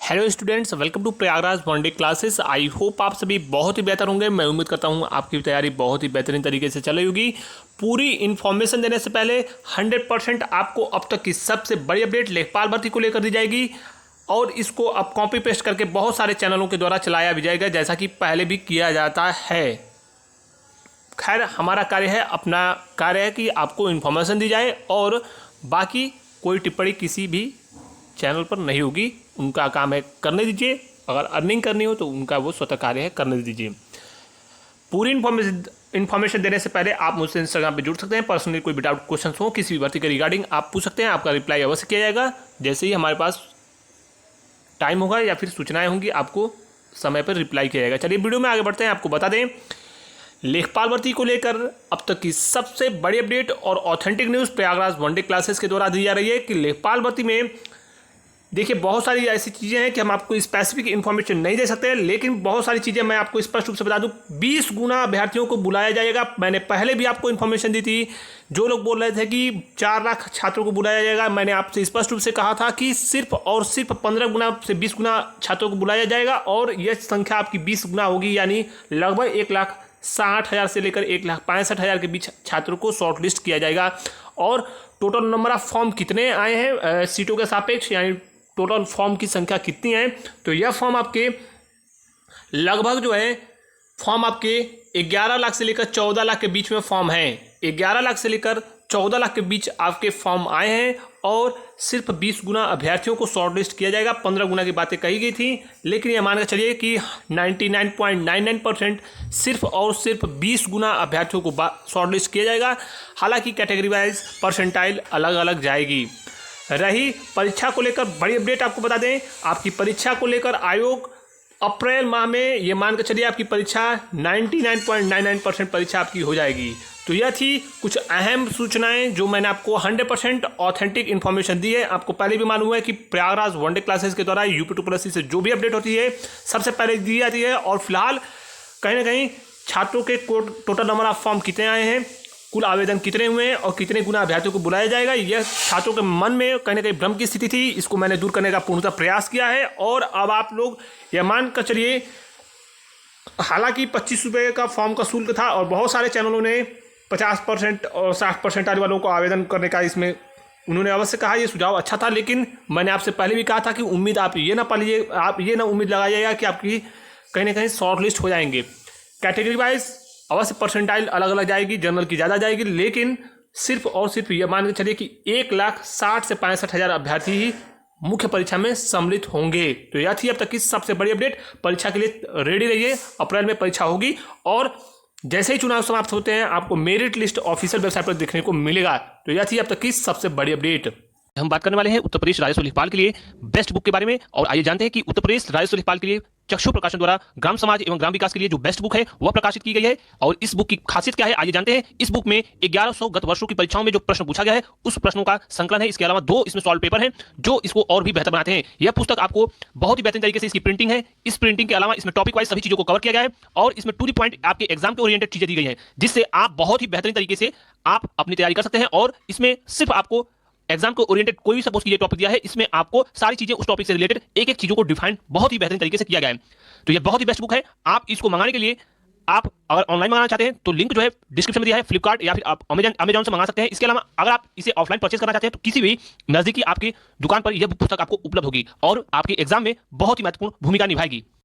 Hello students, welcome to Prayagraj one day classes. I hope आप सभी बहुत ही बेहतर होंगे। मैं उम्मीद करता हूं आपकी तैयारी बहुत ही बेहतरीन तरीके से चल रही होगी। पूरी इन्फॉर्मेशन देने से पहले 100% आपको अब तक की सबसे बड़ी अपडेट लेखपाल भर्ती को लेकर दी जाएगी और इसको अब कॉपी पेस्ट करके बहुत सारे चैनलों के द्वारा चलाया भी जाएगा, जैसा कि पहले भी किया जाता है। खैर, हमारा कार्य है, अपना कार्य है कि आपको इन्फॉर्मेशन दी जाए और बाकी कोई टिप्पणी किसी भी चैनल पर नहीं होगी। उनका काम है करने दीजिए, अगर अर्निंग करनी हो तो उनका वो स्वतः कार्य है, करने दीजिए। पूरी इन्फॉर्मेशन देने से पहले आप मुझसे इंस्टाग्राम पे जुड़ सकते हैं। पर्सनली कोई भी डाउट क्वेश्चन हो किसी भी भर्ती के रिगार्डिंग आप पूछ सकते हैं। आपका रिप्लाई अवश्य किया जाएगा जैसे ही हमारे पास टाइम होगा या फिर सूचनाएं होंगी, आपको समय पर रिप्लाई किया जाएगा। चलिए वीडियो में आगे बढ़ते हैं। आपको बता दें, लेखपाल भर्ती को लेकर अब तक की सबसे बड़ी अपडेट और authentic news Prayagraj one day classes के द्वारा दी जा रही है कि लेखपाल भर्ती में देखिए बहुत सारी ऐसी चीज़ें हैं कि हम आपको स्पेसिफिक इन्फॉर्मेशन नहीं दे सकते, लेकिन बहुत सारी चीज़ें मैं आपको स्पष्ट रूप से बता दूं। 20 गुना अभ्यर्थियों को बुलाया जाएगा। मैंने पहले भी आपको इन्फॉर्मेशन दी थी। जो लोग बोल रहे थे कि 4 लाख छात्रों को बुलाया जाएगा, मैंने आपसे स्पष्ट रूप से कहा था कि सिर्फ और सिर्फ 15 गुना से 20 गुना छात्रों को बुलाया जाएगा और यह संख्या आपकी 20 गुना होगी, यानी लगभग 1,60,000 से लेकर 1,65,000 के बीच छात्रों को शॉर्ट लिस्ट किया जाएगा। और टोटल नंबर ऑफ फॉर्म कितने आए हैं सीटों के सापेक्ष, यानी टोटल फॉर्म की संख्या कितनी है, तो यह फॉर्म आपके लगभग जो है फॉर्म आपके 11 लाख से लेकर 14 लाख के बीच में फॉर्म है। 11 लाख से लेकर 14 लाख के बीच आपके फॉर्म आए हैं और सिर्फ 20 गुना अभ्यर्थियों को शॉर्ट लिस्ट किया जाएगा। 15 गुना की बातें कही गई थी, लेकिन यह मानकर चलिए कि 99.99% सिर्फ और सिर्फ 20 गुना अभ्यर्थियों को शॉर्ट लिस्ट किया जाएगा। हालांकि कैटेगरी वाइज परसेंटाइल अलग अलग जाएगी। रही परीक्षा को लेकर बड़ी अपडेट, आपको बता दें आपकी परीक्षा को लेकर आयोग अप्रैल माह में ये मानकर चलिए आपकी परीक्षा 99.99% परीक्षा आपकी हो जाएगी। तो यह थी कुछ अहम सूचनाएं जो मैंने आपको 100% ऑथेंटिक इन्फॉर्मेशन दी है। आपको पहले भी मालूम है कि प्रयागराज वनडे क्लासेस के द्वारा यूपी2+ से जो भी अपडेट होती है सबसे पहले दी जाती है। और फिलहाल कहीं ना कहीं छात्रों के टोटल नंबर ऑफ फॉर्म कितने आए हैं, कुल आवेदन कितने हुए हैं और कितने गुना अभ्यर्थियों को बुलाया जाएगा, यह छात्रों के मन में कहीं ना कहीं भ्रम की स्थिति थी। इसको मैंने दूर करने का पूर्णतः प्रयास किया है। और अब आप लोग यह मान कर चलिए, हालांकि 25 रुपये का फॉर्म का शुल्क था और बहुत सारे चैनलों ने 50% और 60% आने वालों को आवेदन करने का इसमें उन्होंने अवश्य कहा, ये सुझाव अच्छा था। लेकिन मैंने आपसे पहले भी कहा था कि उम्मीद आप ये ना पालिए, आप ये ना उम्मीद लगाइएगा कि आपकी कहीं ना कहीं शॉर्ट लिस्ट हो जाएंगे। कैटेगरी वाइज अवश्य परसेंटाइल अलग अलग जाएगी, जनरल की ज़्यादा जाएगी, लेकिन सिर्फ और सिर्फ यह मान के चलिए कि 1,60,000 से 65,000 अभ्यर्थी ही मुख्य परीक्षा में सम्मिलित होंगे। तो यह थी अब तक की सबसे बड़ी अपडेट। परीक्षा के लिए रेडी रहिए, अप्रैल में परीक्षा होगी और जैसे ही चुनाव समाप्त होते हैं आपको मेरिट लिस्ट ऑफिशियल वेबसाइट पर देखने को मिलेगा। तो यह थी अब तक की सबसे बड़ी अपडेट। हम बात करने वाले हैं उत्तर प्रदेश राजस्व लेखपाल के लिए बेस्ट बुक के बारे में। और आइए जानते हैं कि उत्तर प्रदेश राजस्व लेखपाल के लिए चक्षु प्रकाशन द्वारा ग्राम समाज एवं ग्राम विकास के लिए जो बेस्ट बुक है वह प्रकाशित की गई है। और इस बुक की खासियत क्या है, आइए जानते हैं। इस बुक में 1100 गत वर्षों की परीक्षाओं में जो प्रश्न पूछा गया है उस प्रश्नों का संकलन है। इसके अलावा 2 इसमें सॉल्व पेपर हैं जो इसको और भी बेहतर बनाते हैं। यह पुस्तक आपको बहुत ही बेहतरीन तरीके से इसकी प्रिंटिंग है। इस प्रिंटिंग के अलावा इसमें टॉपिक वाइज सभी चीजों को कवर किया गया है और इसमें टू द पॉइंट आपके एग्जाम के ओरिएंटेड चीजें दी गई हैं, जिससे आप बहुत ही बेहतरीन तरीके से आप अपनी तैयारी कर सकते हैं। और इसमें सिर्फ आपको एग्जाम को ओरिएंटेड कोई भी सपोज कीजिए टॉपिक दिया है, इसमें आपको सारी चीजें उस टॉपिक से रिलेटेड एक एक चीजों को डिफाइन बहुत ही बेहतरीन तरीके से किया गया है। तो यह बहुत ही बेस्ट बुक है। आप इसको मंगाने के लिए आप अगर ऑनलाइन मंगाना चाहते हैं तो लिंक जो है डिस्क्रिप्शन में दिया है, फ्लिपकार्ट या फिर आप अमेजॉन से मंगा सकते हैं। इसके अलावा अगर आप इसे ऑफलाइन परचेज करना चाहते हैं तो किसी भी नजदीकी आपकी दुकान पर यह पुस्तक आपको उपलब्ध होगी और आपके एग्जाम में बहुत ही महत्वपूर्ण भूमिका निभाएगी।